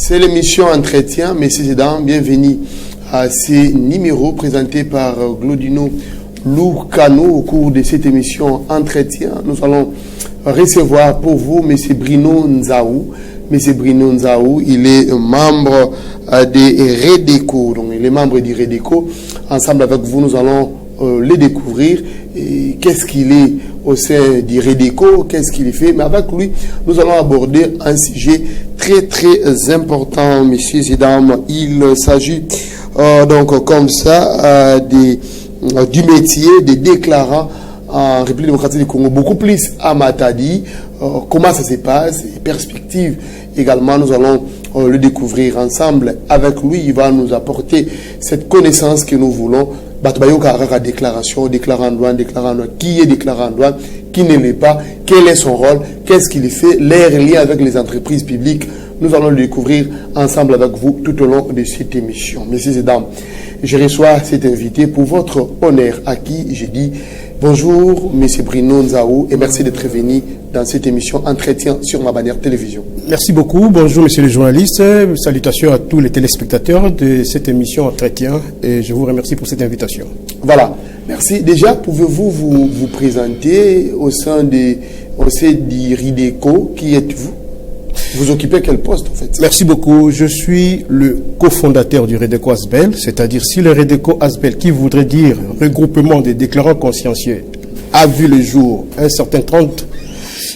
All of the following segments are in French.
C'est l'émission Entretien, messieurs et dames, bienvenue à ces numéros présentés par Glodino Lourcano. Au cours de cette émission Entretien, nous allons recevoir pour vous M. Bruno Nzaou. M. Bruno Nzaou, il est membre de Redeco. Donc, il est membre du Redeco. Ensemble avec vous, nous allons le découvrir. Qu'est-ce qu'il est au sein du Redeco, qu'est-ce qu'il fait. Mais avec lui, nous allons aborder un sujet très très important, messieurs et dames. Il s'agit donc comme ça du métier des déclarants en République démocratique du Congo, beaucoup plus à Matadi. Comment ça se passe, les perspectives également, nous allons le découvrir ensemble avec lui. Il va nous apporter cette connaissance que nous voulons. Déclaration, déclarant douane, qui est déclarant douane, qui ne l'est pas, quel est son rôle, qu'est-ce qu'il fait, les liens avec les entreprises publiques. Nous allons le découvrir ensemble avec vous tout au long de cette émission. Messieurs et dames, je reçois cet invité pour votre honneur à qui je dis bonjour, M. Bruno Nzaou, et merci d'être venu dans cette émission Entretien sur ma bannière télévision. Merci beaucoup. Bonjour, monsieur le journaliste. Salutations à tous les téléspectateurs de cette émission Entretien et je vous remercie pour cette invitation. Voilà. Merci. Déjà, pouvez-vous vous présenter au sein du Redeco? Qui êtes-vous? Vous occupez quel poste en fait? Merci beaucoup. Je suis le cofondateur du Redeco Asbel, c'est-à-dire si le Redeco Asbel, qui voudrait dire regroupement des déclarants consciencieux, a vu le jour un certain 30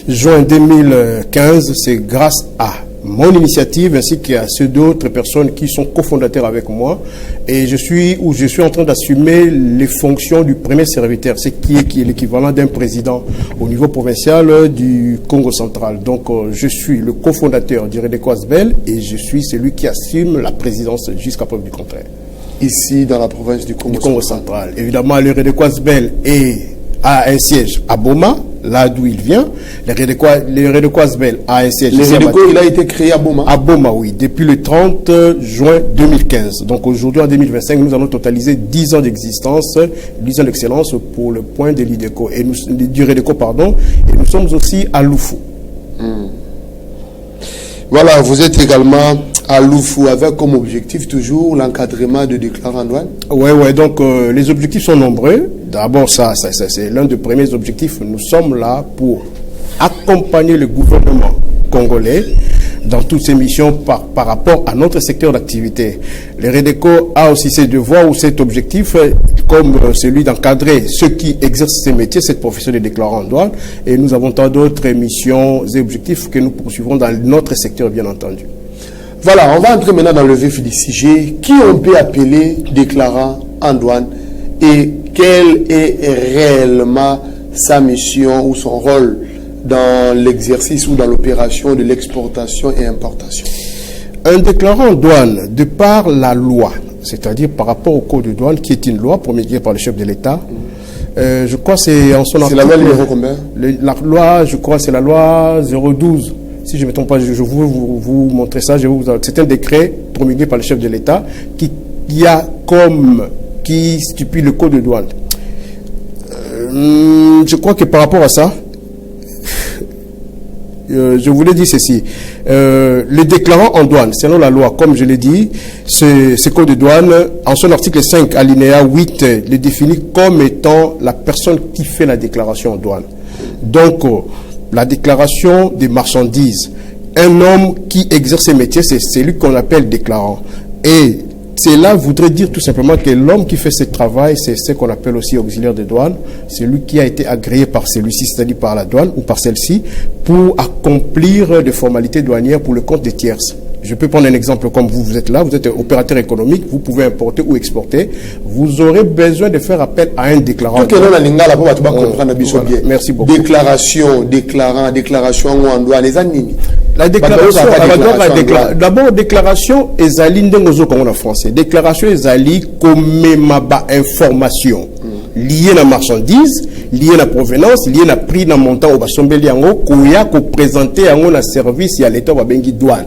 juin 2015, c'est grâce à mon initiative ainsi qu'à ceux d'autres personnes qui sont cofondateurs avec moi. Et je suis en train d'assumer les fonctions du premier serviteur, ce qui est l'équivalent d'un président au niveau provincial du Congo central. Donc je suis le cofondateur du Redeco Asbel et je suis celui qui assume la présidence jusqu'à preuve du contraire. Ici dans la province du Congo central. Évidemment, le Redeco Asbel a un siège à Boma, là d'où il vient. Le Redeco Asbel a un siège. Le Redeco, il a été créé à Boma. À Boma, oui, depuis le 30 juin 2015. Donc aujourd'hui, en 2025, nous allons totaliser 10 ans d'existence, 10 ans d'excellence pour le point de l'Ideco et du Redeco, pardon. Et nous sommes aussi à Loufou. Voilà, vous êtes également à Loufou avec comme objectif toujours l'encadrement de déclarants douane. Oui, donc les objectifs sont nombreux. D'abord, ça c'est l'un des premiers objectifs. Nous sommes là pour accompagner le gouvernement congolais dans toutes ses missions par rapport à notre secteur d'activité. Le Redeco a aussi ses devoirs ou cet objectif, comme celui d'encadrer ceux qui exercent ces métiers, cette profession de déclarant en douane. Et nous avons tant d'autres missions et objectifs que nous poursuivons dans notre secteur, bien entendu. Voilà, on va entrer maintenant dans le vif du sujet. Qui on peut appeler déclarant en douane et quelle est réellement sa mission ou son rôle dans l'exercice ou dans l'opération de l'exportation et importation? Un déclarant en douane, de par la loi, c'est-à-dire par rapport au code de douane, qui est une loi promulguée par le chef de l'État, je crois que c'est en son article... C'est la loi numéro combien? La loi, je crois, c'est la loi 012. Si je ne me trompe pas, je vais vous montrer ça. C'est un décret promulgué par le chef de l'État qui stipule le code de douane. Je crois que par rapport à ça, je voulais dire ceci. Les déclarants en douane, selon la loi, comme je l'ai dit, ce code de douane, en son article 5, alinéa 8, le définit comme étant la personne qui fait la déclaration en douane. Donc, la déclaration des marchandises, un homme qui exerce ce métier, c'est celui qu'on appelle déclarant. Et cela voudrait dire tout simplement que l'homme qui fait ce travail, c'est ce qu'on appelle aussi auxiliaire de douane, c'est lui qui a été agréé par celui-ci, c'est-à-dire par la douane ou par celle-ci, pour accomplir des formalités douanières pour le compte des tierces. Je peux prendre un exemple comme vous êtes là, vous êtes opérateur économique, vous pouvez importer ou exporter, vous aurez besoin de faire appel à un déclarant. Merci beaucoup. Déclaration, déclaration en douane, les animes. La déclaration, d'abord, déclaration ezali ndengozo comme en français. Déclaration ezali comme maba information liée à la marchandise lié à la provenance, lié à la prix dans montant au basombeli yango, koya ko présenter yango na service ya l'état wa bengi douane.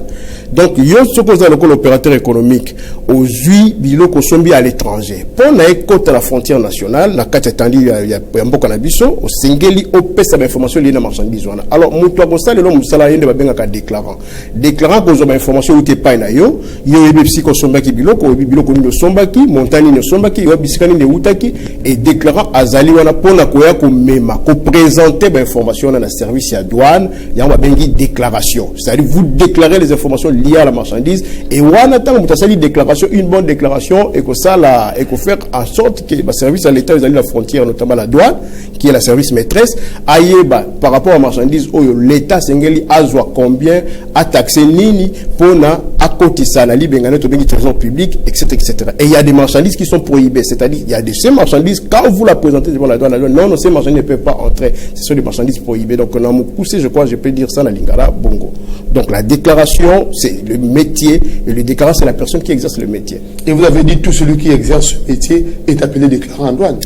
Donc yo ce que vous avez l'opérateur économique aux huit bilo ko sombi à l'étranger. Pour na côte à la frontière nationale, la carte étendue ya mboka na biso, au singeli opesa ba information lié na marchandise wana. Alors mutu ko sala lo musala yende ba benga ka déclarant. Déclarant ko zo ba information ou te pa na yo ebepsi ko sombaki biloko, biloko ni sombaki, montani ni sombaki, yo bisikani ni utaki et déclarant azali wana pona koya ko mema, ko présenter ba information na service ya douane, ya ba bengi déclaration. C'est-à-dire vous déclarez les informations liées à la marchandise et wana tant vous avez déclaration, une bonne déclaration et que ça là et que faire en sorte que le service à l'état ils allaient la frontière notamment la douane qui est la service maîtresse aïe par rapport à marchandise l'état sengeli azwa combien a taxé nini pona à côté ça la libengane to bengi trésor public etc. Et il y a des marchandises qui sont prohibées, c'est-à-dire il y a ces marchandises quand vous la présentez devant la douane non ces marchandises ne peuvent pas entrer, ce sont des marchandises prohibées. Donc on a poussé, je crois je peux dire ça dans Lingala Bongo. Donc la déclaration c'est le métier et le déclarant c'est la personne qui exerce le métier. Et vous avez dit tout celui qui exerce ce métier est appelé déclarant en douane.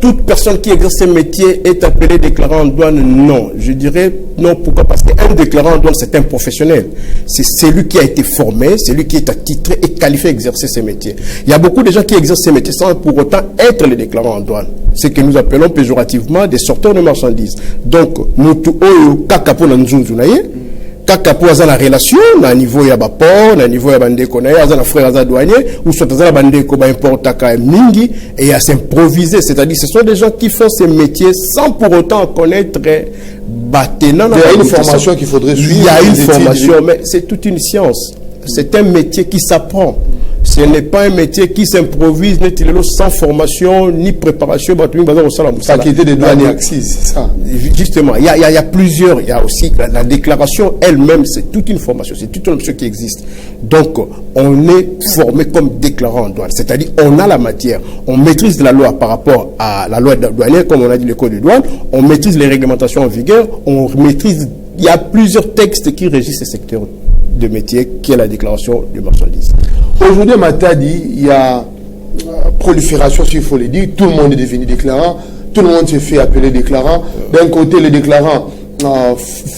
Toute personne qui exerce ce métier est appelé déclarant en douane. Non, je dirais non. Pourquoi? Parce qu'un déclarant en douane c'est un professionnel, c'est celui qui a été formé, celui qui est attitré et qualifié à exercer ce métier. Il y a beaucoup de gens qui exercent ces métiers sans pour autant être les déclarants en douane, ce que nous appelons péjorativement des sorteurs de marchandises. Donc mutu oyo kakapo na nzunzu na ye kakapo aza na relation na niveau ya baport na niveau ya bandeko na ye aza na frère aza douanier ou soit aza na bandeko ba importaka mingi et à s'improviser, c'est-à-dire ce sont des gens qui font ces métiers sans pour autant connaître baténan. Il y a une formation qu'il faudrait suivre. Il y a une formation, mais c'est toute une science. C'est un métier qui s'apprend. Ce n'est pas un métier qui s'improvise, sans formation ni préparation. Ça qui était des douanes axes, c'est ça. Justement, il y a plusieurs. Il y a aussi la déclaration elle-même, c'est toute une formation, c'est toute une option qui existe. Donc, on est formé comme déclarant en douane, c'est-à-dire on a la matière, on maîtrise la loi par rapport à la loi douanière, comme on a dit le code de douane, on maîtrise les réglementations en vigueur, on maîtrise. Il y a plusieurs textes qui régissent ce secteur de métier qui est la déclaration de marchandises. Aujourd'hui, Matadi, il y a prolifération, s'il faut le dire. Tout le monde est devenu déclarant. Tout le monde se fait appeler déclarant. D'un côté, les déclarants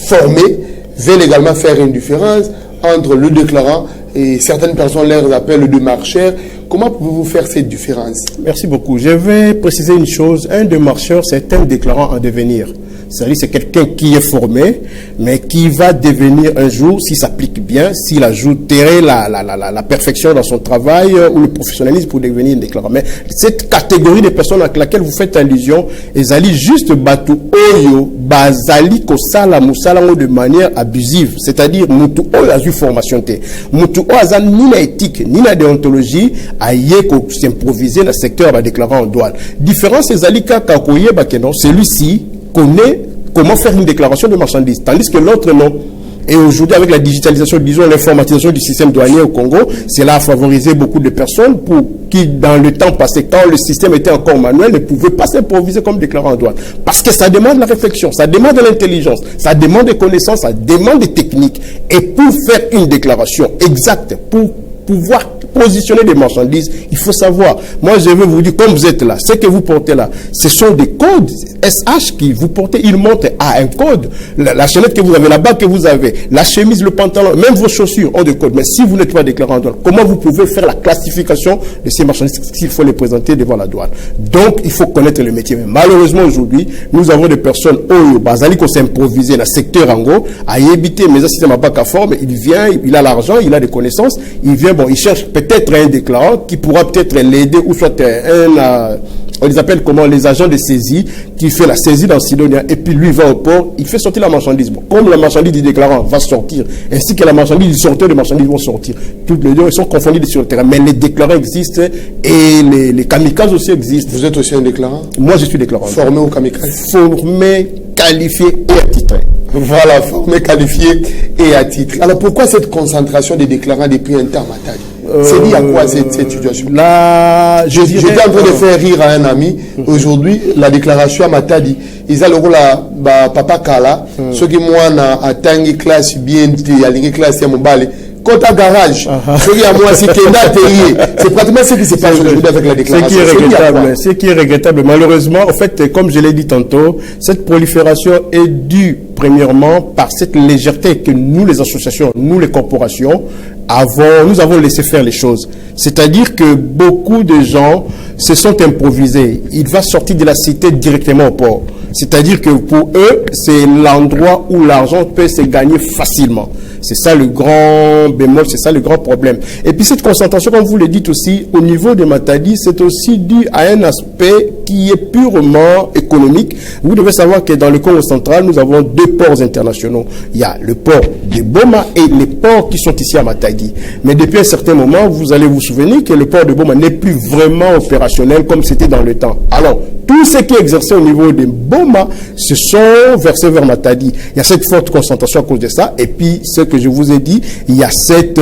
formés veulent également faire une différence entre le déclarant et certaines personnes les appellent de marcheurs. Comment pouvez-vous faire cette différence? Merci beaucoup. Je vais préciser une chose. Un démarcheur, c'est un déclarant en devenir. C'est-à-dire c'est quelqu'un qui est formé, mais qui va devenir un jour, s'il s'applique bien, s'il ajouterait la perfection dans son travail ou le professionnalisme pour devenir un déclarant. Mais cette catégorie de personnes à laquelle vous faites allusion, ils allaient juste battre oyo, bazali kosala musala de manière abusive. C'est-à-dire, mutu oyo a eu formation te. Mutu oyo a ni la éthique, ni la déontologie, a yé ko s'improviser dans le secteur à déclarant en douane. Différence, c'est ali kakakoye bakenon, celui-ci connaît comment faire une déclaration de marchandises, tandis que l'autre non. Et aujourd'hui, avec la digitalisation, disons l'informatisation du système douanier au Congo, cela a favorisé beaucoup de personnes pour qui, dans le temps passé, quand le système était encore manuel, ne pouvaient pas s'improviser comme déclarant en douane. Parce que ça demande la réflexion, ça demande de l'intelligence, ça demande des connaissances, ça demande des techniques. Et pour faire une déclaration exacte, pour pouvoir positionner des marchandises, il faut savoir. Moi, je veux vous dire, comme vous êtes là, ce que vous portez là, ce sont des codes SH qui vous portez. Ils montrent à un code. La chaînette que vous avez, la bague que vous avez, la chemise, le pantalon, même vos chaussures ont des codes. Mais si vous n'êtes pas déclarant en douane, comment vous pouvez faire la classification de ces marchandises s'il faut les présenter devant la douane? Donc, il faut connaître le métier. Mais malheureusement, aujourd'hui, nous avons des personnes, Bazali, qui s'improvisent dans le secteur Ango, à y éviter, mais ça, c'est ma bague à forme. Il vient, il a l'argent, il a des connaissances, il vient, bon, il cherche peut-être un déclarant qui pourra peut-être l'aider ou soit on les appelle comment, les agents de saisie qui fait la saisie dans Sidonia et puis lui va au port, il fait sortir la marchandise. Bon, comme la marchandise du déclarant va sortir ainsi que la marchandise du sorteur de marchandises vont sortir, toutes les deux ils sont confondus sur le terrain, mais les déclarants existent et les kamikazes aussi existent. Vous êtes aussi un déclarant? Moi je suis déclarant. Formé au kamikaze? Formé, qualifié et attitré. Voilà, formé, qualifié et attitré. Alors pourquoi cette concentration des déclarants depuis un temps, Matadi? C'est lié à quoi cette situation? Là, j'étais en train de faire rire à un ami. Aujourd'hui, la déclaration à Matadi, ils ont le rôle à papa Kala, ceux qui moi à tangi classe bien, à l'ingi classe à Mobale, côté garage. C'est pratiquement ce qui se passe aujourd'hui avec la déclaration. Ce qui est regrettable, malheureusement, en fait, comme je l'ai dit tantôt, cette prolifération est due premièrement par cette légèreté que nous, les associations, nous, les corporations, nous avons laissé faire les choses. C'est-à-dire que beaucoup de gens se sont improvisés. Il va sortir de la cité directement au port. C'est-à-dire que pour eux, c'est l'endroit où l'argent peut se gagner facilement. C'est ça le grand bémol, c'est ça le grand problème. Et puis cette concentration, comme vous le dites aussi, au niveau de Matadi, c'est aussi dû à un aspect qui est purement économique. Vous devez savoir que dans le Congo central, nous avons 2 ports internationaux. Il y a le port de Boma et les ports qui sont ici à Matadi. Mais depuis un certain moment, vous allez vous souvenir que le port de Boma n'est plus vraiment opérationnel comme c'était dans le temps. Alors, tous ceux qui exerçaient au niveau de Boma se sont versés vers Matadi. Il y a cette forte concentration à cause de ça. Et puis, ce que je vous ai dit, il y a cette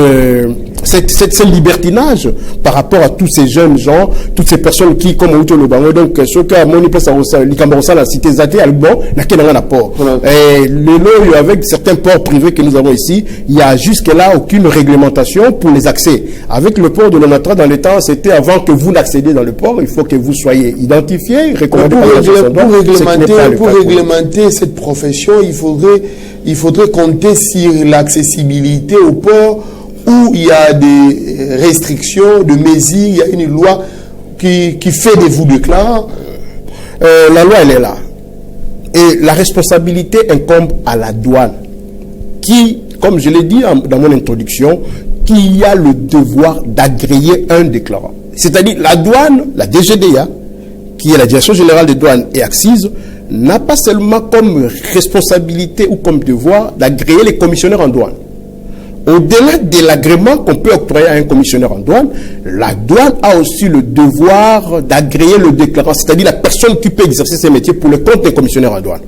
libertinage par rapport à tous ces jeunes gens, toutes ces personnes qui, comme Outo Lobango, donc, ce cas, Moni Pesa, l'Ikambarosa, la cité Zate, Albon, n'a qu'un port. Et le lot, avec certains ports privés que nous avons ici, il n'y a jusque-là aucune réglementation pour les accès. Avec le port de l'Onatra, dans le temps, c'était avant que vous n'accédiez dans le port, il faut que vous soyez identifié, recommandé par pour réglementer cette profession, il faudrait compter sur l'accessibilité au port où il y a des restrictions, de mesures, il y a une loi qui fait des vous déclarants. La loi, elle est là. Et la responsabilité incombe à la douane qui, comme je l'ai dit dans mon introduction, qui a le devoir d'agréer un déclarant. C'est-à-dire la douane, la DGDA, qui est la Direction Générale des Douanes et Accises, n'a pas seulement comme responsabilité ou comme devoir d'agréer les commissionnaires en douane. Au-delà de l'agrément qu'on peut octroyer à un commissionnaire en douane, la douane a aussi le devoir d'agréer le déclarant, c'est-à-dire la personne qui peut exercer ses métiers pour le compte des commissionnaires en douane.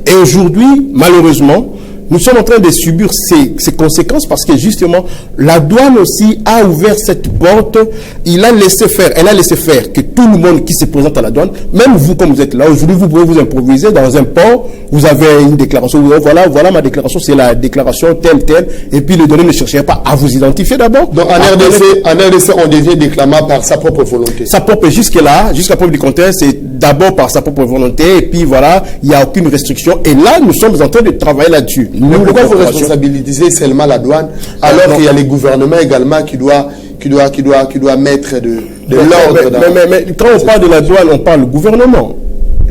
Et aujourd'hui, malheureusement, nous sommes en train de subir ces conséquences parce que justement, la douane aussi a ouvert cette porte. Elle a laissé faire que tout le monde qui se présente à la douane, même vous comme vous êtes là, aujourd'hui vous pouvez vous improviser dans un port, vous avez une déclaration, voilà ma déclaration, c'est la déclaration telle, et puis le donné ne cherchez pas à vous identifier d'abord. Donc en RDC, on devient déclamant par sa propre volonté. Sa propre, jusqu'à preuve du contraire, c'est d'abord par sa propre volonté, et puis voilà, il n'y a aucune restriction. Et là, nous sommes en train de travailler là-dessus. Mais pourquoi vous responsabilisez seulement la douane alors qu'il y a les gouvernements également qui doit mettre de l'ordre dans... mais quand on parle de la douane, on parle du gouvernement.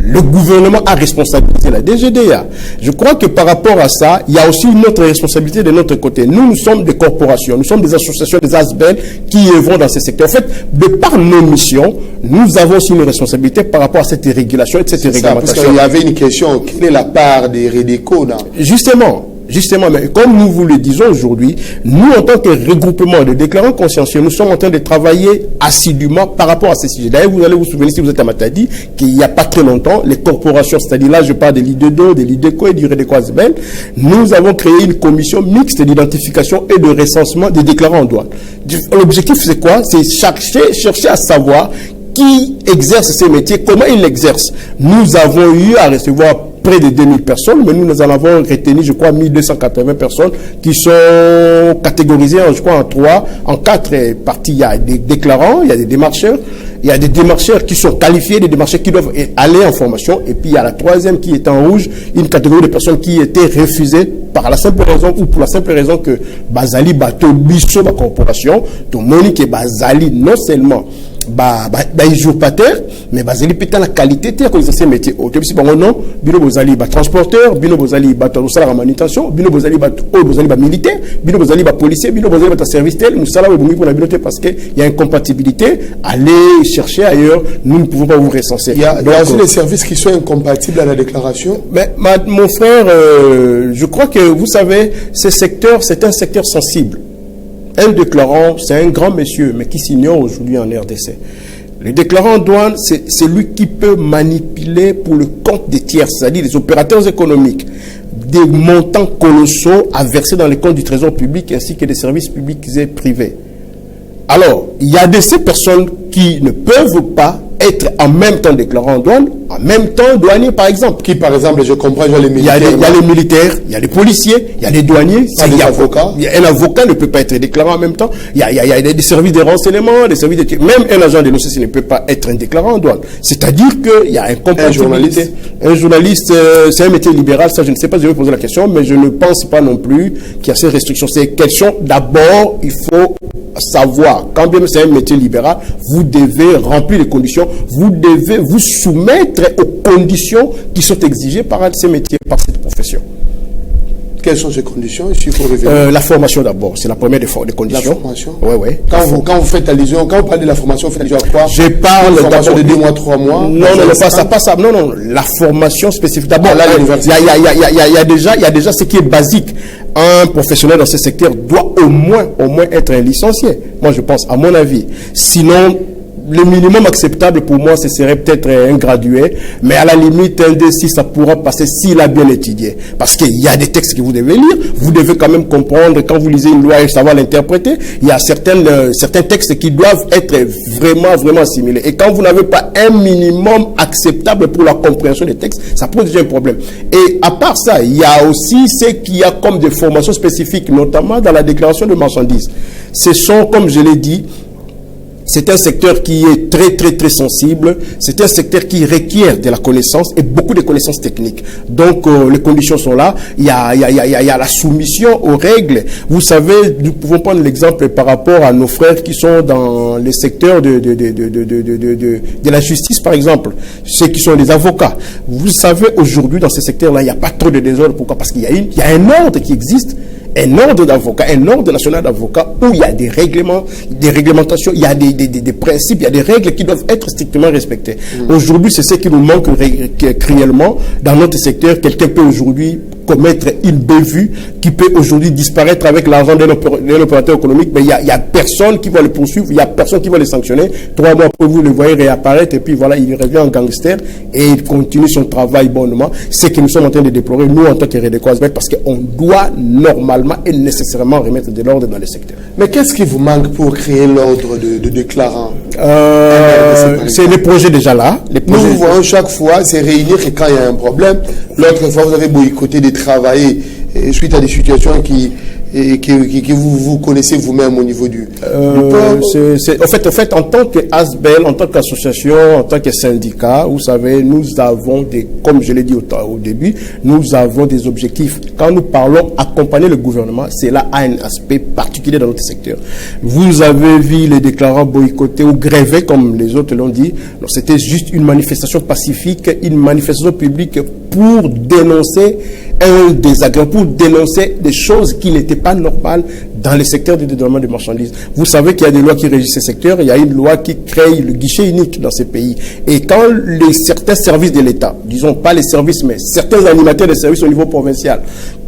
Le gouvernement a responsabilisé la DGDA. Je crois que par rapport à ça, il y a aussi une autre responsabilité de notre côté. Nous sommes des corporations, nous sommes des associations, des ASBEL qui œuvrent dans ces secteurs. En fait, de par nos missions, nous avons aussi une responsabilité par rapport à cette régulation et cette réglementation. Parce qu'il y avait une question, quelle est la part des REDECO dans... Justement, mais comme nous vous le disons aujourd'hui, nous, en tant que regroupement de déclarants consciencieux, nous sommes en train de travailler assidûment par rapport à ces sujets. D'ailleurs, vous allez vous souvenir, si vous êtes à Matadi, qu'il n'y a pas très longtemps, les corporations, c'est-à-dire là, je parle de l'IDEDO, de l'IDECO et du REDECO ASBEL, nous avons créé une commission mixte d'identification et de recensement des déclarants en douane. L'objectif, c'est quoi? C'est chercher à savoir qui exerce ces métiers, comment ils l'exercent. Nous avons eu à recevoir près de 2000 personnes, mais nous en avons retenu, je crois, 1280 personnes qui sont catégorisées, je crois, en 4 parties. Il y a des déclarants, il y a des démarcheurs, il y a des démarcheurs qui sont qualifiés, des démarcheurs qui doivent aller en formation, et puis il y a la 3e qui est en rouge, une catégorie de personnes qui étaient refusées par la simple raison, ou pour la simple raison que Bazali bateau biso ma corporation, tout Monique et Bazali, non seulement usurpateur, mais Bazali peut-être la qualité de ces métiers. Au début, c'est non, Bino Bozali transporteur, Bino Bozali salaire manutention, Bino Bozali militaire, Bino Bozali policier, Bino Bozali service tel, nous salaire pour la bibliothèque parce qu'il y a incompatibilité. Allez chercher ailleurs, nous ne pouvons pas vous recenser. Il y a aussi les services qui sont incompatibles à la déclaration. Mais mon frère, je crois que vous savez, ce secteur, c'est un secteur sensible. Un déclarant, c'est un grand monsieur, mais qui s'ignore aujourd'hui en RDC. Le déclarant en douane, c'est celui qui peut manipuler pour le compte des tiers, c'est-à-dire des opérateurs économiques, des montants colossaux à verser dans les comptes du trésor public ainsi que des services publics et privés. Alors, il y a de ces personnes qui ne peuvent pas être en même temps déclarant en douane en même temps douaniers, par exemple. Qui, par exemple, je comprends, il y a les Il y a militaires. les militaires, il y a les policiers, il y a les douaniers. Pas des avocats. Un avocat ne peut pas être déclarant en même temps. Il y a des services de renseignement, des services de... Même un agent de l'OCC ne peut pas être un déclarant en douane. C'est-à-dire qu'il y a un compatibilité. Un journaliste, c'est un métier libéral, ça je ne sais pas, je vais poser la question, mais je ne pense pas non plus qu'il y a ces restrictions. C'est une question, d'abord, il faut savoir, quand bien c'est un métier libéral, vous devez remplir les conditions, vous devez vous soumettre aux conditions qui sont exigées par ces métiers, par cette profession. Quelles sont ces conditions? Il faut revenir. La formation d'abord, c'est la première des conditions. La formation. Oui. Quand vous faites allusion, quand vous parlez de la formation, vous faites allusion à quoi? Je parle d'abord de 2 mois, 3 mois. Non, pas ça. Non, la formation spécifique. D'abord, il y a déjà ce qui est basique. Un professionnel dans ce secteur doit au moins être un licencié. Moi, je pense, à mon avis. Sinon, le minimum acceptable pour moi, ce serait peut-être un gradué, mais à la limite, un D6, ça pourra passer s'il a bien étudié. Parce qu'il y a des textes que vous devez lire, vous devez quand même comprendre, quand vous lisez une loi et savoir l'interpréter, il y a certains textes qui doivent être vraiment assimilés. Et quand vous n'avez pas un minimum acceptable pour la compréhension des textes, ça pose déjà un problème. Et à part ça, il y a aussi ce qu'il y a comme des formations spécifiques, notamment dans la déclaration de marchandises. Ce sont, comme je l'ai dit, c'est un secteur qui est très sensible. C'est un secteur qui requiert de la connaissance et beaucoup de connaissances techniques. Donc, les conditions sont là. Il y a la soumission aux règles. Vous savez, nous pouvons prendre l'exemple par rapport à nos frères qui sont dans les secteurs de la justice, par exemple. Ceux qui sont des avocats. Vous savez, aujourd'hui, dans ces secteurs-là, il n'y a pas trop de désordre. Pourquoi? Parce qu'il y a un ordre qui existe. Un ordre d'avocats, un ordre national d'avocats où il y a des règlements, des réglementations, il y a des principes, il y a des règles qui doivent être strictement respectées. Aujourd'hui, c'est ce qui nous manque cruellement dans notre secteur. Quelqu'un peut aujourd'hui commettre une bévue qui peut aujourd'hui disparaître avec l'argent d'un opérateur économique, mais il y a personne qui va le poursuivre, il y a personne qui va le sanctionner. 3 mois après, vous le voyez réapparaître et puis voilà, il revient en gangster et il continue son travail bonnement. C'est ce que nous sommes en train de déplorer, nous, en tant que Redéco Asbel, parce qu'on doit normalement et nécessairement remettre de l'ordre dans le secteur. Mais qu'est-ce qui vous manque pour créer l'ordre de déclarant? C'est les projets déjà là. Nous vous voyons chaque fois, c'est réunir et quand il y a un problème. L'autre fois, vous avez boycotté de travailler suite à des situations que vous connaissez vous-même au niveau du peuple. En fait, en tant qu'ASBEL, en tant qu'association, en tant que syndicat, vous savez, nous avons comme je l'ai dit au début, nous avons des objectifs. Quand nous parlons accompagner le gouvernement, cela a un aspect particulier dans notre secteur. Vous avez vu les déclarants boycottés ou grévés, comme les autres l'ont dit. C'était juste une manifestation pacifique, une manifestation publique pour dénoncer un désagrément, pour dénoncer des choses qui n'étaient pas normales dans le secteur du dédouanement de marchandises. Vous savez qu'il y a des lois qui régissent ce secteur, il y a une loi qui crée le guichet unique dans ces pays. Et quand certains services de l'État, disons pas les services, mais certains animateurs de services au niveau provincial,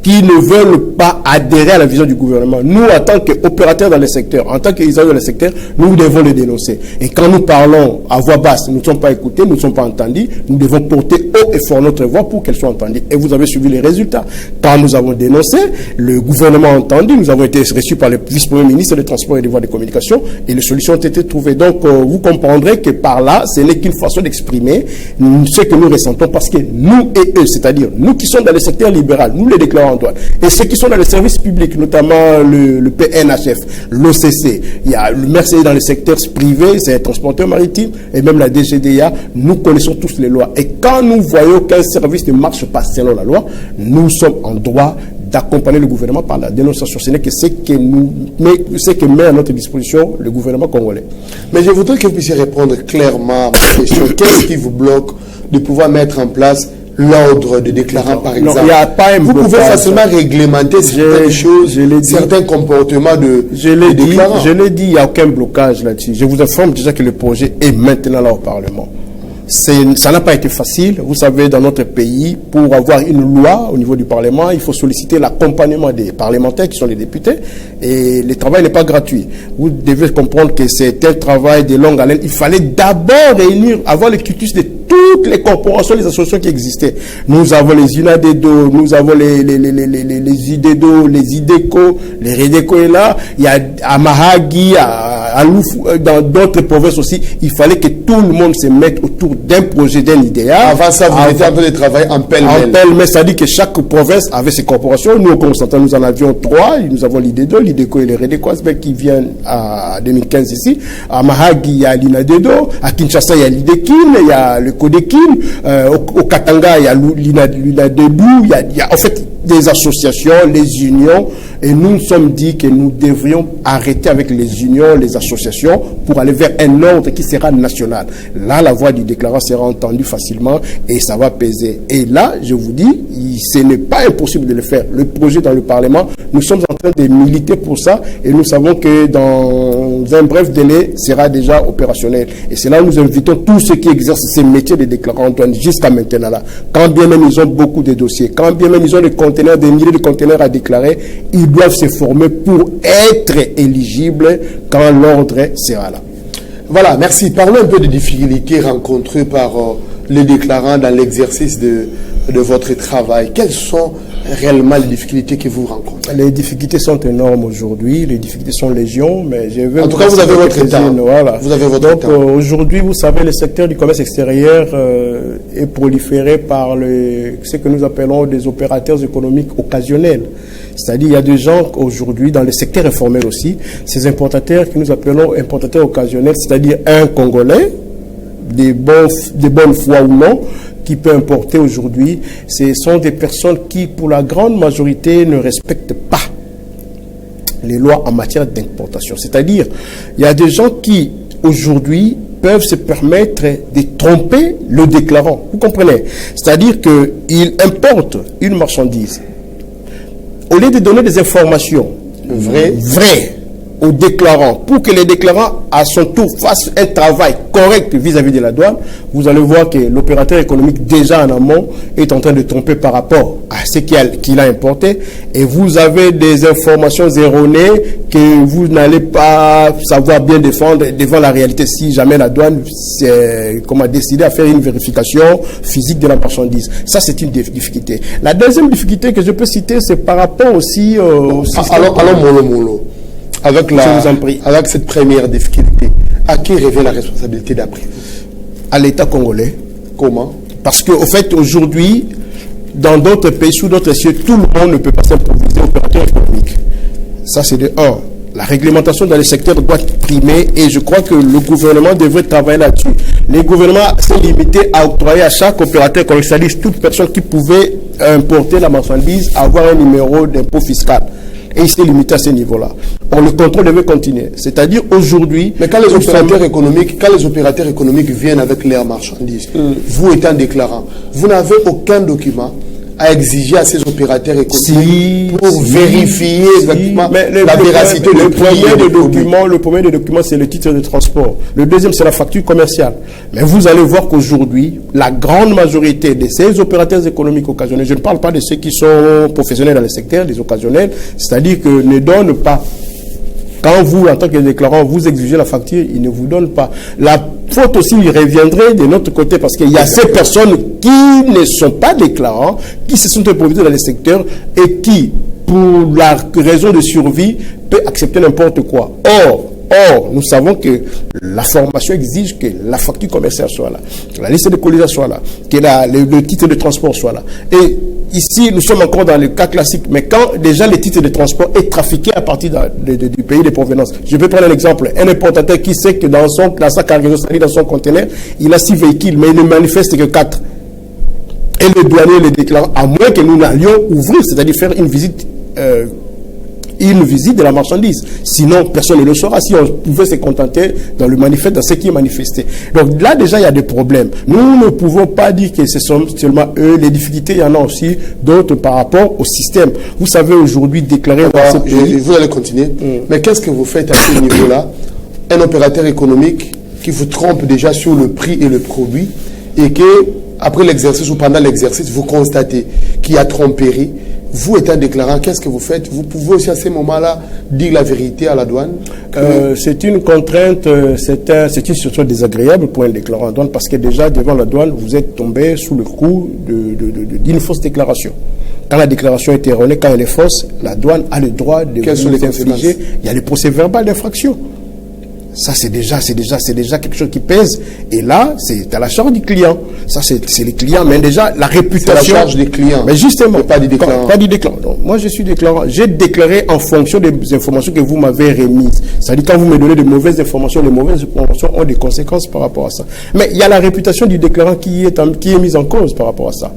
qui ne veulent pas adhérer à la vision du gouvernement, nous, en tant qu'opérateurs dans le secteur, en tant qu'usagers dans le secteur, nous devons les dénoncer. Et quand nous parlons à voix basse, nous ne sommes pas écoutés, nous ne sommes pas entendus, nous devons porter haut et fort notre voix pour qu'elle soit entendue. Et vous avez suivi les résultats. Quand nous avons dénoncé, le gouvernement a entendu, nous avons été reçus par le vice-premier ministre des Transports et des Voies de Communication, et les solutions ont été trouvées. Donc, vous comprendrez que par là, ce n'est qu'une façon d'exprimer ce que nous ressentons, parce que nous et eux, c'est-à-dire nous qui sommes dans le secteur libéral, nous les déclarons en douane, et ceux qui sont dans les services publics, notamment le PNHF, l'OCC, il y a le Mercedes dans le secteur privé, c'est un transporteur maritime, et même la DGDA, nous connaissons tous les lois. Et quand nous voyons qu'un service ne marche pas selon la loi, nous sommes en droit d'accompagner le gouvernement par la dénonciation. Ce n'est que ce que met à notre disposition le gouvernement congolais. Mais je voudrais que vous puissiez répondre clairement à ma question. Qu'est-ce qui vous bloque de pouvoir mettre en place l'ordre de déclarant, par exemple? Non, il n'y a pas un vous blocage. pouvez facilement réglementer certaines choses, certains comportements de déclarants. Je l'ai dit, il n'y a aucun blocage là-dessus. Je vous informe déjà que le projet est maintenant là au Parlement. Ça n'a pas été facile. Vous savez, dans notre pays, pour avoir une loi au niveau du Parlement, il faut solliciter l'accompagnement des parlementaires qui sont les députés. Et le travail n'est pas gratuit. Vous devez comprendre que c'est un travail de longue haleine. Il fallait d'abord avoir le quitus de toutes les corporations, les associations qui existaient. Nous avons les UNADEDO, nous avons les IDEDO, les IDECO, les REDECO est là. Il y a Amahagi, dans d'autres provinces aussi, il fallait que tout le monde se mette autour d'un projet, d'un idéal. Avant ça, vous étiez en train de travailler en pêle-mêle. En pêle-mêle, c'est-à-dire que chaque province avait ses corporations. Nous, au Constantin, nous en avions 3. Nous avons l'IDEDO, l'IDECO et le REDECO qui viennent à 2015 ici. À Mahagi, il y a l'INADEDO. À Kinshasa, il y a l'IDEKIN, il y a le CODEKIN. Au Katanga, il y a l'INADEDO. Il y a en fait des associations, les unions, et nous nous sommes dit que nous devrions arrêter avec les unions, les associations, pour aller vers un ordre qui sera national. Là, la voix du déclarant sera entendue facilement et ça va peser. Et là, je vous dis, ce n'est pas impossible de le faire. Le projet dans le Parlement, nous sommes en train de militer pour ça et nous savons que dans un bref délai, sera déjà opérationnel. Et c'est là où nous invitons tous ceux qui exercent ces métiers de déclarants Antoine jusqu'à maintenant là. Quand bien même ils ont beaucoup de dossiers, quand bien même ils ont des conteneurs, des milliers de conteneurs à déclarer, ils doivent se former pour être éligibles quand l'ordre sera là. Voilà, merci. Parlons un peu des difficultés rencontrées par les déclarants dans l'exercice de votre travail. Quelles sont réellement les difficultés que vous rencontrez? Les difficultés sont énormes aujourd'hui, les difficultés sont légion, mais je vais... En tout cas, vous avez votre temps. Voilà. Vous avez votre temps. Aujourd'hui, vous savez, le secteur du commerce extérieur est proliféré par ce que nous appelons des opérateurs économiques occasionnels. C'est-à-dire, il y a des gens aujourd'hui, dans le secteur informel aussi, ces importateurs que nous appelons importateurs occasionnels, c'est-à-dire un Congolais, de bonne foi ou non, qui peut importer aujourd'hui, ce sont des personnes qui, pour la grande majorité, ne respectent pas les lois en matière d'importation. C'est-à-dire, il y a des gens qui, aujourd'hui, peuvent se permettre de tromper le déclarant. Vous comprenez? C'est-à-dire qu'ils importent une marchandise. Au lieu de donner des informations vraies aux déclarants, pour que les déclarants, à son tour, fassent un travail correct vis-à-vis de la douane, vous allez voir que l'opérateur économique, déjà en amont, est en train de tromper par rapport à ce qu'il a importé, et vous avez des informations erronées que vous n'allez pas savoir bien défendre devant la réalité si jamais la douane a décidé à faire une vérification physique de la marchandise. Ça, c'est une difficulté. La deuxième difficulté que je peux citer, c'est par rapport aussi au système... Alors, mollo. Avec cette première difficulté, à qui revient la responsabilité d'après vous? À l'État congolais. Comment? Parce qu'au fait, aujourd'hui, dans d'autres pays, sous d'autres cieux, tout le monde ne peut pas s'improviser opérateur économique. Ça, c'est de 1. La réglementation dans le secteur doit primer et je crois que le gouvernement devrait travailler là-dessus. Les gouvernements s'est limité à octroyer à chaque opérateur économique, c'est-à-dire toute personne qui pouvait importer la marchandise, avoir un numéro d'impôt fiscal. Et il s'est limité à ce niveau-là. Or, le contrôle devait continuer. C'est-à-dire aujourd'hui... Mais quand les opérateurs économiques viennent avec leurs marchandises, vous étant déclarant, vous n'avez aucun document à exiger à ces opérateurs économiques pour vérifier exactement la véracité le premier des documents, c'est le titre de transport. Le deuxième, c'est la facture commerciale. Mais vous allez voir qu'aujourd'hui, la grande majorité de ces opérateurs économiques occasionnels, je ne parle pas de ceux qui sont professionnels dans le secteur, les occasionnels, c'est-à-dire que ne donnent pas. Quand vous, en tant que déclarant, vous exigez la facture, ils ne vous donnent pas. La faute aussi il reviendrait de notre côté parce qu'il y a ces personnes qui ne sont pas déclarants, qui se sont improvisés dans le secteur et qui, pour la raison de survie, peut accepter n'importe quoi. Or, nous savons que la formation exige que la facture commerciale soit là, que la liste de colisation soit là, que le titre de transport soit là. Et ici, nous sommes encore dans le cas classique, mais quand déjà le titre de transport est trafiqué à partir du pays de provenance. Je vais prendre un exemple. Un importateur qui sait que dans sa cargaison, c'est-à-dire dans son conteneur, il a 6 véhicules, mais il ne manifeste que 4. Et le douanier le déclare, à moins que nous n'allions ouvrir, c'est-à-dire faire une visite de la marchandise. Sinon, personne ne le saura si on pouvait se contenter dans le manifeste, dans ce qui est manifesté. Donc là, déjà, il y a des problèmes. Nous ne pouvons pas dire que ce sont seulement eux. Les difficultés, il y en a aussi d'autres par rapport au système. Vous savez, aujourd'hui, déclarer dans ce pays... Vous allez continuer. Mais qu'est-ce que vous faites à ce niveau-là? Un opérateur économique qui vous trompe déjà sur le prix et le produit et que, après l'exercice ou pendant l'exercice, vous constatez qu'il y a tromperie. Vous étant déclarant, qu'est-ce que vous faites? Vous pouvez aussi à ce moment-là dire la vérité à la douane? C'est une contrainte, c'est une situation désagréable pour un déclarant à douane parce que déjà devant la douane, vous êtes tombé sous le coup d'une fausse déclaration. Quand la déclaration est erronée, quand elle est fausse, la douane a le droit de vous infliger. Il y a le procès verbal d'infraction. Ça, c'est déjà quelque chose qui pèse. Et là, c'est à la charge du client. Ça, c'est les clients. Mais déjà, la réputation. C'est la charge des clients. Mais justement. Mais pas du déclarant. Pas du déclarant. Donc, moi, je suis déclarant. J'ai déclaré en fonction des informations que vous m'avez remises. C'est-à-dire, quand vous me donnez de mauvaises informations, les mauvaises informations ont des conséquences par rapport à ça. Mais il y a la réputation du déclarant qui est mise en cause par rapport à ça.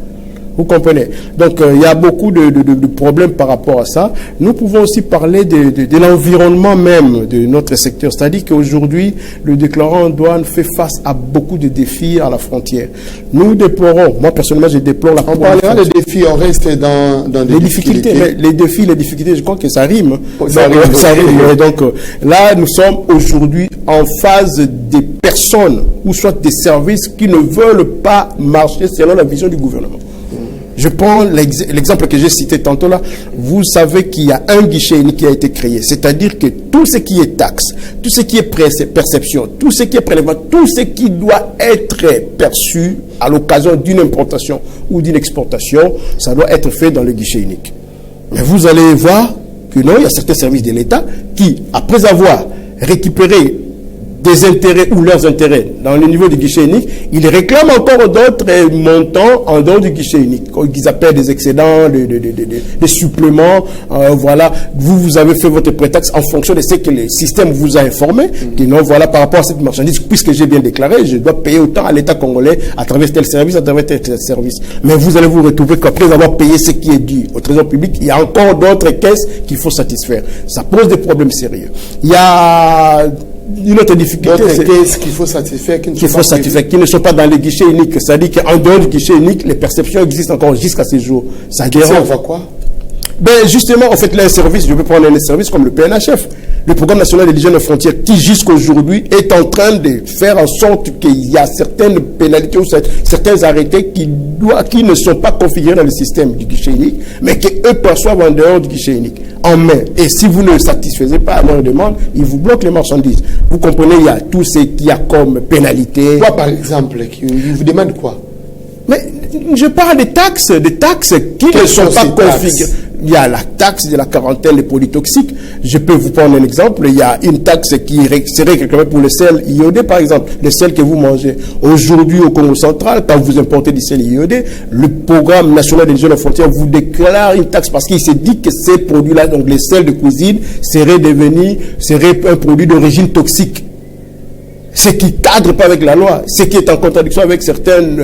Vous comprenez? Donc, il y a beaucoup de problèmes par rapport à ça. Nous pouvons aussi parler de l'environnement même de notre secteur. C'est-à-dire qu'aujourd'hui, le déclarant en douane fait face à beaucoup de défis à la frontière. Nous déplorons, moi personnellement, je déplore la... On parlera des défis, on reste dans des difficultés. Mais les difficultés, je crois que ça rime. Ça rime. Donc, là, nous sommes aujourd'hui en phase des personnes, ou soit des services qui ne veulent pas marcher selon la vision du gouvernement. Je prends l'exemple que j'ai cité tantôt là. Vous savez qu'il y a un guichet unique qui a été créé. C'est-à-dire que tout ce qui est taxe, tout ce qui est perception, tout ce qui est prélèvement, tout ce qui doit être perçu à l'occasion d'une importation ou d'une exportation, ça doit être fait dans le guichet unique. Mais vous allez voir que non, il y a certains services de l'État qui, après avoir récupéré des intérêts ou leurs intérêts dans le niveau du guichet unique, ils réclament encore d'autres montants en dehors du guichet unique, qu'ils appellent des excédents, des suppléments. Voilà, vous avez fait votre prétaxe en fonction de ce que le système vous a informé. Et non, voilà, par rapport à cette marchandise, puisque j'ai bien déclaré, je dois payer autant à l'État congolais à travers tel service, à travers tel service. Mais vous allez vous retrouver qu'après avoir payé ce qui est dû au trésor public, il y a encore d'autres caisses qu'il faut satisfaire. Ça pose des problèmes sérieux. Il y a une autre difficulté, c'est qu'il faut satisfaire, qui ne sont pas dans les guichets uniques. C'est-à-dire qu'en dehors du guichet unique, les perceptions existent encore jusqu'à ce jour. Ça dérange. Ça quoi? Ben justement, en fait, là, un service, je peux prendre un service comme le PNHF, le Programme national de l'hygiène aux frontières, qui jusqu'aujourd'hui est en train de faire en sorte qu'il y a certaines pénalités ou certains arrêtés qui ne sont pas configurés dans le système du guichet unique, mais qu'eux perçoivent en dehors du guichet unique, en main. Et si vous ne satisfaisez pas à leur demande, ils vous bloquent les marchandises. Vous comprenez, il y a tout ce qu'il y a comme pénalité. Quoi, par exemple? Ils vous demandent quoi? Mais je parle des taxes qui ne sont pas configurées. Il y a la taxe de la quarantaine des produits toxiques. Je peux vous prendre un exemple. Il y a une taxe qui serait réclamée pour le sel iodé, par exemple, le sel que vous mangez. Aujourd'hui, au Congo central, quand vous importez du sel iodé, le Programme national de l'hygiène aux frontières vous déclare une taxe parce qu'il s'est dit que ces produits-là, donc les sels de cuisine, seraient un produit d'origine toxique. Ce qui cadre pas avec la loi, ce qui est en contradiction avec certaines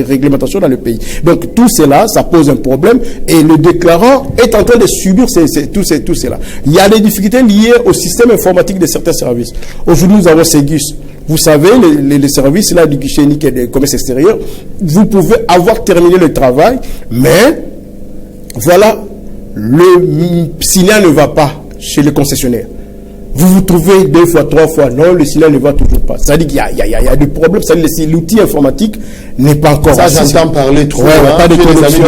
réglementations dans le pays. Donc tout cela, ça pose un problème et le déclarant est en train de subir tout cela. Il y a des difficultés liées au système informatique de certains services. Aujourd'hui, nous avons Ségus. Vous savez, les services là du guichet unique et du commerce extérieur, vous pouvez avoir terminé le travail, mais voilà, le signal ne va pas chez le concessionnaire. Vous vous trouvez 2 fois, 3 fois, non, le signal ne va toujours pas. C'est-à-dire qu'il y a des problèmes, c'est-à-dire que l'outil informatique n'est pas encore... Ça, j'entends parler trop, pas de connexion.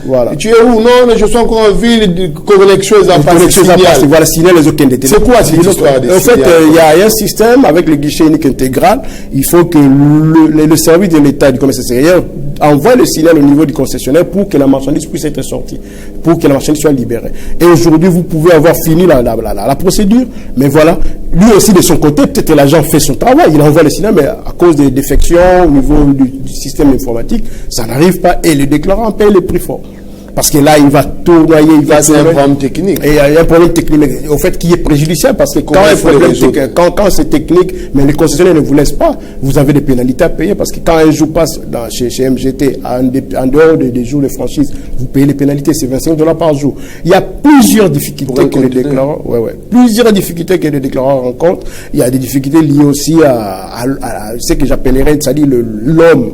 Voilà. Tu es où? Non, mais je suis encore en ville, de connexion à passer. Voilà, signal les aucun détail. C'est quoi cette histoire? En fait, il y a un système avec le guichet unique intégral. Il faut que le service de l'État du commerce extérieur envoie le signal au niveau du concessionnaire pour que la marchandise puisse être sortie, pour que la marchandise soit libérée. Et aujourd'hui, vous pouvez avoir fini la procédure, mais voilà, lui aussi de son côté, peut-être l'agent fait son travail, il envoie le signal, mais à cause des défections au niveau du système informatique, ça n'arrive pas et le déclarant paye le prix fort. Parce que là, il va tournoyer, c'est un problème technique. Et il y a un problème technique, au fait, qui est préjudiciable, parce que quand c'est technique, mais les concessionnaires ne vous laissent pas, vous avez des pénalités à payer, parce que quand un jour passe chez MGT, en dehors des jours de franchise, vous payez les pénalités, c'est $25 par jour. Il y a plusieurs difficultés que les déclarants, plusieurs difficultés que les déclarants rencontrent. Il y a des difficultés liées aussi à ce que j'appellerais, c'est-à-dire l'homme.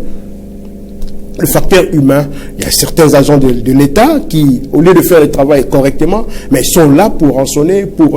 Le facteur humain, il y a certains agents de l'État qui, au lieu de faire le travail correctement, mais sont là pour rançonner, pour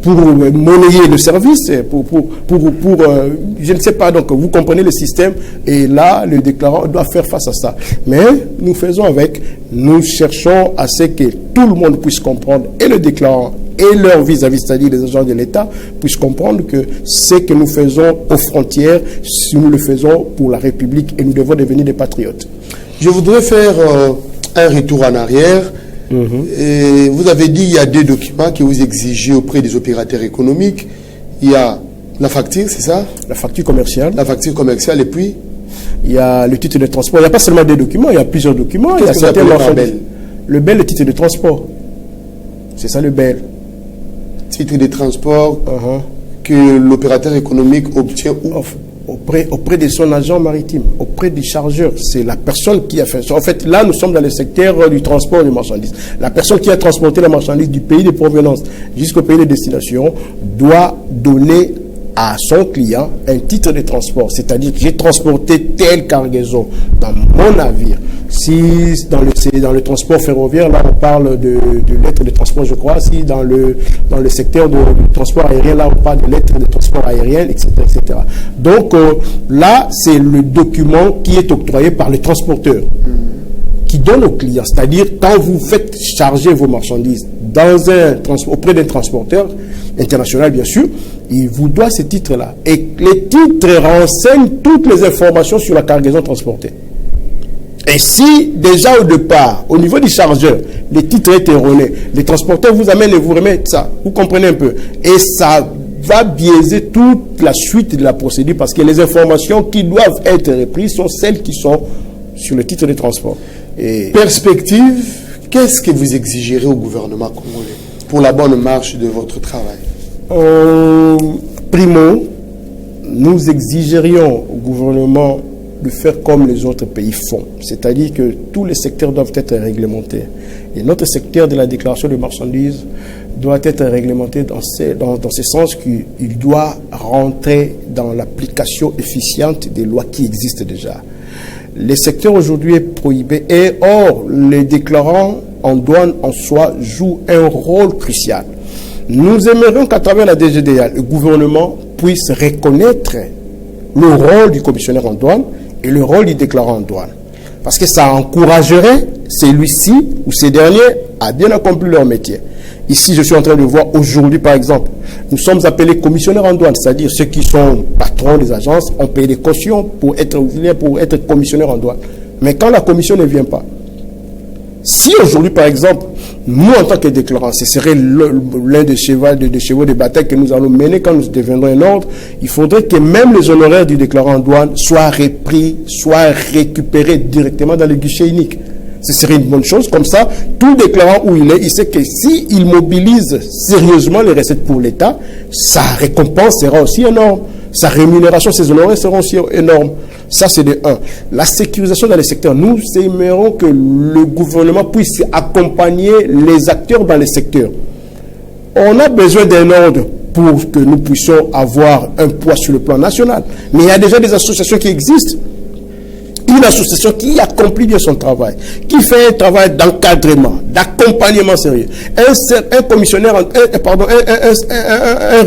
monnayer le service, je ne sais pas, donc vous comprenez le système, et là, le déclarant doit faire face à ça. Mais nous faisons avec, nous cherchons à ce que tout le monde puisse comprendre, et le déclarant, et leur vis-à-vis, c'est-à-dire les agents de l'État, puissent comprendre que ce que nous faisons aux frontières, si nous le faisons pour la République, et nous devons devenir des patriotes. Je voudrais faire un retour en arrière. Et vous avez dit qu'il y a 2 documents que vous exigez auprès des opérateurs économiques. Il y a la facture, c'est ça? La facture commerciale. La facture commerciale, et puis il y a le titre de transport. Il n'y a pas seulement des documents, il y a plusieurs documents. Il y a certains marchandises. Le BEL, le titre de transport. C'est ça le BEL. Titre de transport que l'opérateur économique obtient où? Auprès de son agent maritime, auprès du chargeur. C'est la personne qui a fait ça. En fait, là, nous sommes dans le secteur du transport de marchandises. La personne qui a transporté la marchandise du pays de provenance jusqu'au pays de destination doit donner à son client un titre de transport. C'est-à-dire que j'ai transporté telle cargaison dans mon navire. Si dans le transport ferroviaire, là on parle de lettres de transport, je crois. Si dans le secteur du transport aérien, là on parle de lettres de transport aérien, etc. etc. Donc là, c'est le document qui est octroyé par le transporteur, qui donne au client. C'est-à-dire, quand vous faites charger vos marchandises auprès d'un transporteur international, bien sûr, il vous doit ce titre-là. Et les titres renseignent toutes les informations sur la cargaison transportée. Et si, déjà au départ, au niveau du chargeur, les titres étaient erronés, les transporteurs vous amènent et vous remettent ça, vous comprenez un peu. Et ça va biaiser toute la suite de la procédure parce que les informations qui doivent être reprises sont celles qui sont sur le titre de transport. Et perspective, qu'est-ce que vous exigerez au gouvernement congolais pour la bonne marche de votre travail? Primo, nous exigerions au gouvernement de faire comme les autres pays font. C'est-à-dire que tous les secteurs doivent être réglementés. Et notre secteur de la déclaration de marchandises doit être réglementé dans ce sens qu'il doit rentrer dans l'application efficiente des lois qui existent déjà. Le secteur aujourd'hui est prohibé et or, les déclarants en douane en soi jouent un rôle crucial. Nous aimerions qu'à travers la DGDA, le gouvernement puisse reconnaître le rôle du commissionnaire en douane et le rôle du déclarant en douane. Parce que ça encouragerait celui-ci ou ces derniers à bien accomplir leur métier. Ici, je suis en train de voir aujourd'hui, par exemple, nous sommes appelés commissionnaires en douane, c'est-à-dire ceux qui sont patrons des agences ont payé des cautions pour être commissionnaires en douane. Mais quand la commission ne vient pas, si aujourd'hui, par exemple, nous, en tant que déclarants, ce serait l'un des chevaux de bataille que nous allons mener quand nous deviendrons un ordre, il faudrait que même les honoraires du déclarant en douane soient repris, soient récupérés directement dans le guichet unique. Ce serait une bonne chose. Comme ça, tout déclarant où il est, il sait que s'il mobilise sérieusement les recettes pour l'État, sa récompense sera aussi énorme. Sa rémunération, ses honoraires seront aussi énormes. Ça, c'est de 1. La sécurisation dans les secteurs. Nous aimerions que le gouvernement puisse accompagner les acteurs dans les secteurs. On a besoin d'un ordre pour que nous puissions avoir un poids sur le plan national. Mais il y a déjà des associations qui existent. Une association qui accomplit bien son travail, qui fait un travail d'encadrement, d'accompagnement sérieux. Un commissionnaire, un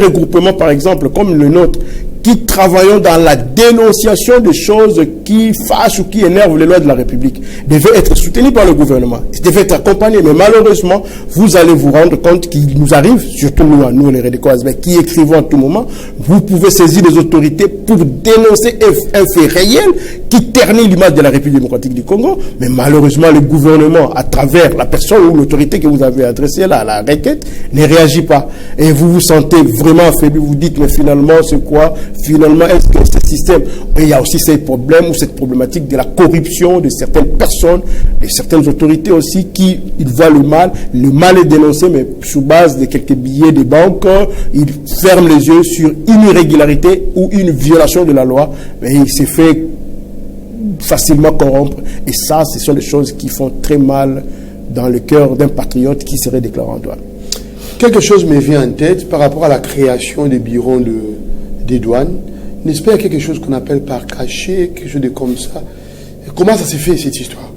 regroupement par exemple comme le nôtre, qui travaillons dans la dénonciation des choses qui fâchent ou qui énervent les lois de la République, devait être soutenu par le gouvernement, devait être accompagné. Mais malheureusement, vous allez vous rendre compte qu'il nous arrive, surtout nous les Redécois, qui écrivons à tout moment, vous pouvez saisir les autorités pour dénoncer un fait réel qui ternit l'image de la République démocratique du Congo. Mais malheureusement, le gouvernement, à travers la personne ou l'autorité que vous avez adressée là, à la requête, ne réagit pas. Et vous vous sentez vraiment affaibli, vous dites, mais finalement, c'est quoi? Finalement, est-ce que ce système, il y a aussi ces problèmes ou cette problématique de la corruption de certaines personnes, de certaines autorités aussi qui ils voient le mal est dénoncé, mais sous base de quelques billets de banque, ils ferment les yeux sur une irrégularité ou une violation de la loi, mais il s'est fait facilement corrompre. Et ça, ce sont des choses qui font très mal dans le cœur d'un patriote qui serait déclaré en douane. Quelque chose me vient en tête par rapport à la création des bureaux des douanes. N'est-ce pas quelque chose qu'on appelle par cachet, quelque chose de comme ça? Comment ça s'est fait cette histoire?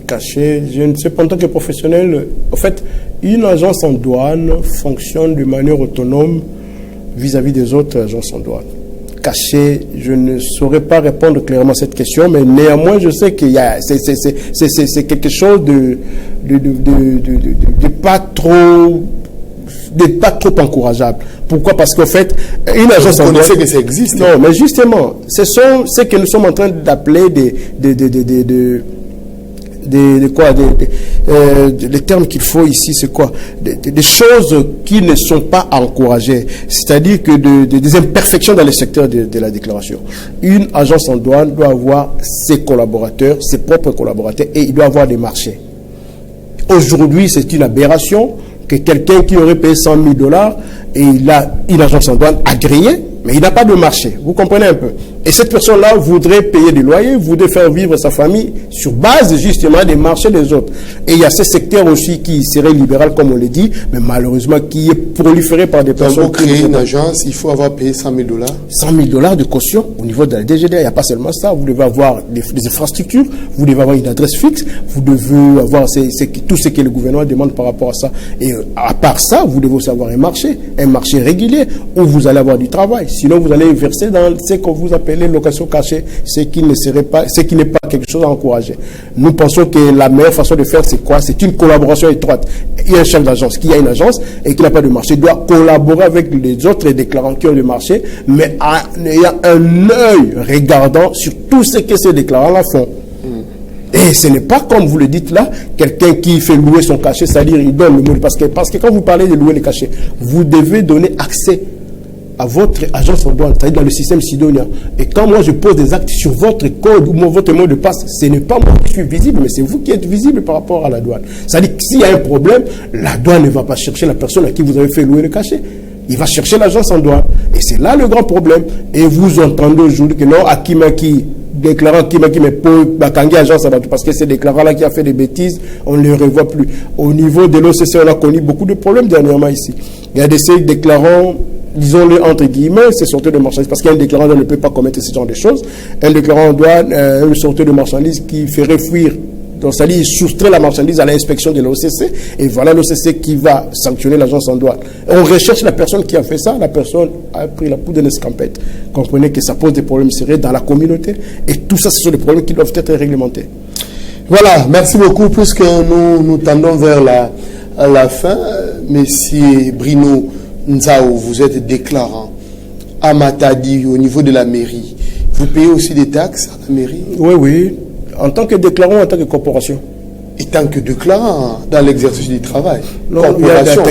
Cachet, je ne sais pas, en tant que professionnel, en fait, une agence en douane fonctionne de manière autonome vis-à-vis des autres agences en douane. Cachet, je ne saurais pas répondre clairement à cette question, mais néanmoins, je sais qu'il y a, c'est quelque chose de pas trop encourageable. Pourquoi? Parce qu'en fait, une agence en douane... que ça existe. Non, mais justement, ce sont ce que nous sommes en train d'appeler les termes qu'il faut ici, c'est quoi? Des choses qui ne sont pas encouragées. C'est-à-dire que des imperfections dans le secteur de la déclaration. Une agence en douane doit avoir ses collaborateurs, ses propres collaborateurs, et il doit avoir des marchés. Aujourd'hui, c'est une aberration que quelqu'un qui aurait payé 100 000 $, et il a une agence en douane agréée, mais il n'a pas de marché. Vous comprenez un peu? Et cette personne-là voudrait payer des loyers, voudrait faire vivre sa famille sur base justement des marchés des autres. Et il y a ce secteur aussi qui serait libéral, comme on le dit, mais malheureusement qui est proliféré par des personnes. Pour créer une agence, il faut avoir payé 100 000 $. 100 000 $ de caution au niveau de la DGD. Il n'y a pas seulement ça. Vous devez avoir des infrastructures, vous devez avoir une adresse fixe, vous devez avoir tout ce que le gouvernement demande par rapport à ça. Et à part ça, vous devez aussi avoir un marché régulier où vous allez avoir du travail. Sinon, vous allez verser dans ce que vous appelez location cachée, ce qui n'est pas quelque chose à encourager. Nous pensons que la meilleure façon de faire, c'est quoi? C'est une collaboration étroite. Il y a un chef d'agence qui a une agence et qui n'a pas de marché, il doit collaborer avec les autres déclarants qui ont le marché, mais en ayant un œil regardant sur tout ce que ces déclarants-là font. Et ce n'est pas comme vous le dites là, quelqu'un qui fait louer son cachet, c'est-à-dire il donne le mot. Parce que quand vous parlez de louer les cachets, vous devez donner accès à votre agence en douane, c'est-à-dire dans le système Sidonia. Et quand moi je pose des actes sur votre code ou votre mot de passe, ce n'est pas moi qui suis visible, mais c'est vous qui êtes visible par rapport à la douane. C'est-à-dire que s'il y a un problème, la douane ne va pas chercher la personne à qui vous avez fait louer le cachet. Il va chercher l'agence en douane. Et c'est là le grand problème. Et vous entendez aujourd'hui que non, Akimaki, déclarant Akimaki, mais pour Bakangi agence, parce que c'est déclarant-là qui a fait des bêtises, on ne les revoit plus. Au niveau de l'OCC, on a connu beaucoup de problèmes dernièrement ici. Il y a des déclarants, disons-le entre guillemets, c'est sortir de marchandises, parce qu'un déclarant ne peut pas commettre ce genre de choses. Un déclarant en douane, un sorteur de marchandises qui ferait fuir, donc ça dit, il soustrait la marchandise à l'inspection de l'OCC, et voilà l'OCC qui va sanctionner l'agence en douane. On recherche la personne qui a fait ça, la personne a pris la poudre d'escampette. Comprenez que ça pose des problèmes sérieux dans la communauté, et tout ça, ce sont des problèmes qui doivent être réglementés. Voilà, merci beaucoup, puisque nous tendons vers la fin. Monsieur Bruno Nzao, vous êtes déclarant à Matadi, au niveau de la mairie. Vous payez aussi des taxes à la mairie? Oui, oui. En tant que déclarant, en tant que corporation. Et tant que déclarant dans l'exercice du travail? Non, il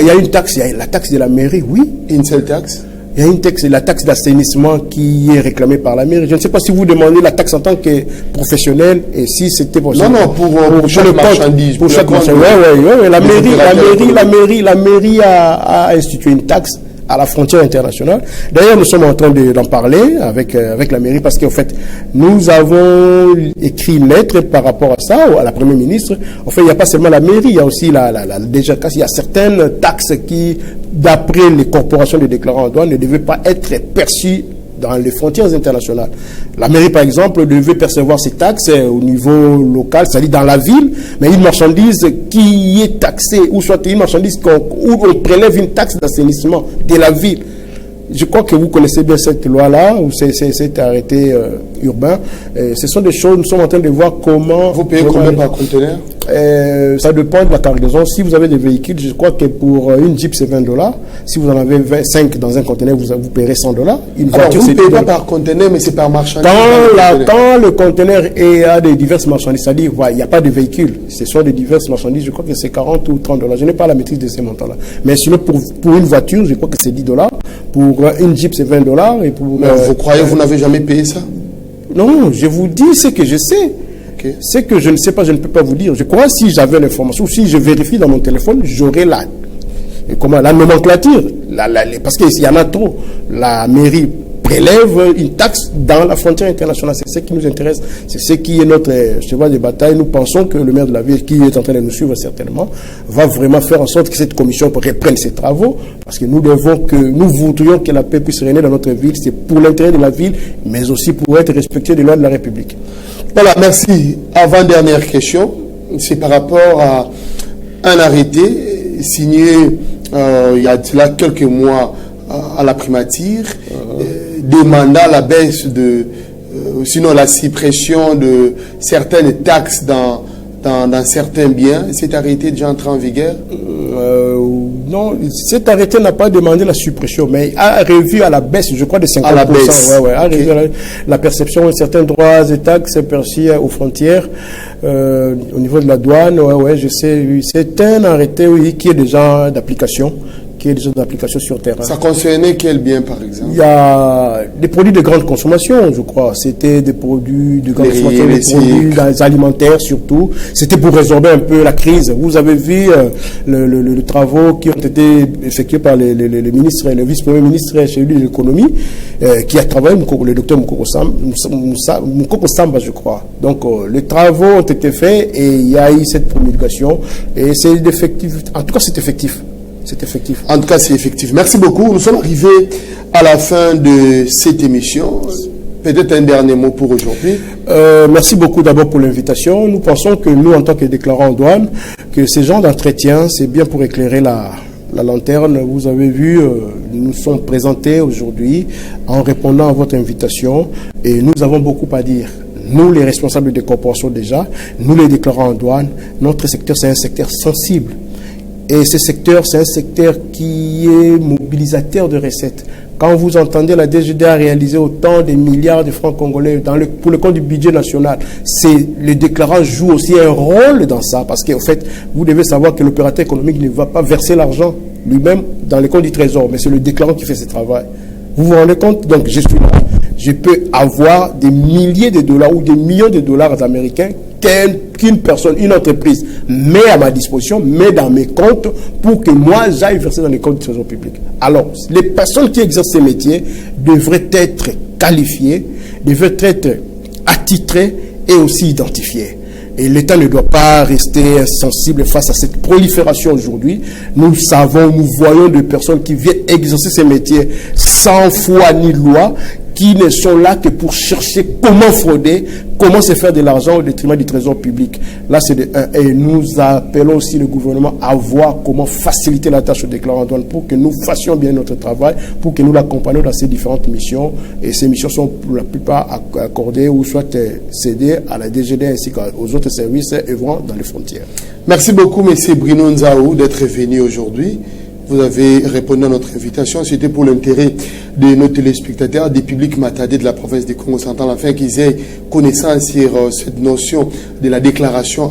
y a une taxe, il y a la taxe de la mairie, oui. Une seule taxe? Il y a une taxe, la taxe d'assainissement qui est réclamée par la mairie. Je ne sais pas si vous demandez la taxe en tant que professionnel et si c'était pour non, pour chaque marchandise. Pour chaque marchandise. Oui. La mairie a institué une taxe à la frontière internationale. D'ailleurs, nous sommes en train d'en parler avec la mairie parce qu'en fait, nous avons écrit une lettre par rapport à ça, à la Première ministre. En fait, il n'y a pas seulement la mairie, il y a aussi déjà, il y a certaines taxes qui, d'après les corporations de déclarants en douane, ne devaient pas être perçues dans les frontières internationales. La mairie, par exemple, devait percevoir ces taxes au niveau local, c'est-à-dire dans la ville, mais une marchandise qui est taxée, ou soit une marchandise où on prélève une taxe d'assainissement de la ville. Je crois que vous connaissez bien cette loi-là, ou cet arrêté urbain. Ce sont des choses, nous sommes en train de voir comment... Vous payez combien par conteneur? Ça dépend de la cargaison. Si vous avez des véhicules, je crois que pour une Jeep, c'est 20 $. Si vous en avez 5 dans un conteneur, vous paierez 100 $. Une voiture, vous ne payez pas par conteneur, mais c'est par marchandise. Quand le conteneur a des diverses marchandises, c'est-à-dire, il n'y a pas de véhicule, ce sont des diverses marchandises, je crois que c'est 40 ou 30 $. Je n'ai pas la maîtrise de ces montants-là. Mais sinon, pour une voiture, je crois que c'est 10 $. Pour une Jeep, c'est 20 $. Et pour, vous croyez que vous n'avez jamais payé ça? Non, je vous dis ce que je sais. Okay. Ce que je ne sais pas, je ne peux pas vous dire. Je crois que si j'avais l'information, si je vérifie dans mon téléphone, j'aurais la nomenclature. Parce qu'il y en a trop. La mairie prélève une taxe dans la frontière internationale. C'est ce qui nous intéresse. C'est ce qui est notre cheval de bataille. Nous pensons que le maire de la ville, qui est en train de nous suivre certainement, va vraiment faire en sorte que cette commission reprenne ses travaux. Parce que nous voudrions que la paix puisse régner dans notre ville. C'est pour l'intérêt de la ville, mais aussi pour être respecté des lois de la République. Voilà, merci. Avant-dernière question, c'est par rapport à un arrêté signé il y a là quelques mois à la primature, demandant la baisse sinon la suppression de certaines taxes dans certains biens. Cet arrêté est déjà entré en vigueur? Non, cet arrêté n'a pas demandé la suppression, mais a revu à la baisse, je crois, de 50%. À la baisse. A revu la perception de certains droits et taxes perçus aux frontières, au niveau de la douane. Je sais. Oui. C'est un arrêté, oui, qui est déjà d'application. Sur terrain. Ça concernait quel bien, par exemple? Il y a des produits de grande consommation, je crois. C'était des produits de grande consommation, des produits alimentaires surtout. C'était pour résorber un peu la crise. Vous avez vu les travaux qui ont été effectués par les ministres, le vice-premier ministre celui de l'économie, qui a travaillé, le docteur Moukoko Samba, je crois. Donc, les travaux ont été faits et il y a eu cette promulgation. Et c'est effectif. En tout cas, c'est effectif. C'est effectif. En tout cas, c'est effectif. Merci beaucoup. Nous sommes arrivés à la fin de cette émission. Peut-être un dernier mot pour aujourd'hui. Merci beaucoup d'abord pour l'invitation. Nous pensons que nous, en tant que déclarants en douane, que ces genres d'entretien, c'est bien pour éclairer la lanterne. Vous avez vu, nous sommes présentés aujourd'hui en répondant à votre invitation et nous avons beaucoup à dire. Nous, les responsables des corporations déjà, nous les déclarants en douane, notre secteur, c'est un secteur sensible. Et ce secteur, c'est un secteur qui est mobilisateur de recettes. Quand vous entendez la DGDA réaliser autant de milliards de francs congolais pour le compte du budget national, le déclarant joue aussi un rôle dans ça. Parce qu'en fait, vous devez savoir que l'opérateur économique ne va pas verser l'argent lui-même dans les comptes du trésor, mais c'est le déclarant qui fait ce travail. Vous vous rendez compte? Donc, je suis là. Je peux avoir des milliers de dollars ou des millions de dollars américains qu'une personne, une entreprise met à ma disposition, met dans mes comptes pour que moi j'aille verser dans les comptes du trésor public. Alors, les personnes qui exercent ces métiers devraient être qualifiées, devraient être attitrées et aussi identifiées. Et l'État ne doit pas rester insensible face à cette prolifération aujourd'hui. Nous voyons des personnes qui viennent exercer ces métiers sans foi ni loi, qui ne sont là que pour chercher comment frauder, comment se faire de l'argent au détriment du trésor public. Là, c'est et nous appelons aussi le gouvernement à voir comment faciliter la tâche aux déclarants en douane pour que nous fassions bien notre travail, pour que nous l'accompagnions dans ces différentes missions. Et ces missions sont pour la plupart accordées ou soit cédées à la DGD ainsi qu'aux autres services œuvrant dans les frontières. Merci beaucoup, M. Bruno Nzaou, d'être venu aujourd'hui. Vous avez répondu à notre invitation. C'était pour l'intérêt de nos téléspectateurs, des publics matadés de la province du Congo central, afin qu'ils aient connaissance sur cette notion de la déclaration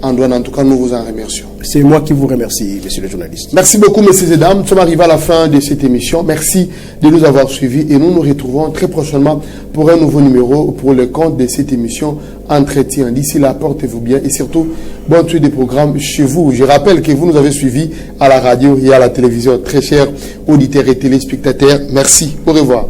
en douane. En tout cas, nous vous en remercions. C'est moi qui vous remercie, monsieur le journaliste. Merci beaucoup, messieurs et dames. Nous sommes arrivés à la fin de cette émission. Merci de nous avoir suivis et nous nous retrouvons très prochainement pour un nouveau numéro pour le compte de cette émission Entretien. D'ici là, portez-vous bien et surtout, bonne suite des programmes chez vous. Je rappelle que vous nous avez suivis à la radio et à la télévision. Très chers auditeurs et téléspectateurs, merci. Au revoir.